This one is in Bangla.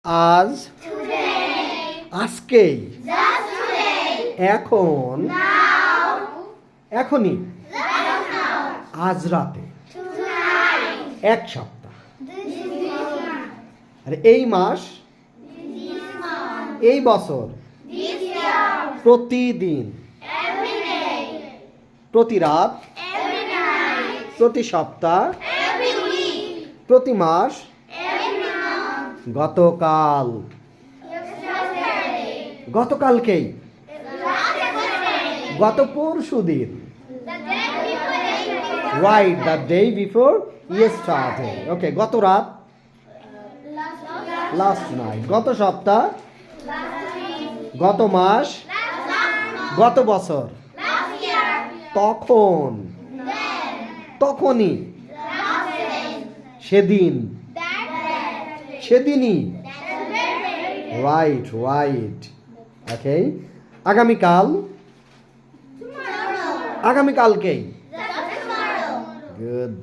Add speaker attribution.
Speaker 1: আজ আজকেই এখন এখনই আজ রাতে এক সপ্তাহ আর এই মাস এই বছর প্রতিদিন প্রতি রাত প্রতি সপ্তাহ প্রতি মাস গতকাল গতকালকেই গত পরশুদিন write the day before yesterday ওকে গত রাত লাস্ট নাইট গত সপ্তাহ গত মাস গত বছর তখন তখনই সেদিন সেদিনই রাইট রাইট ওকে আগামীকাল আগামীকালকেই গুড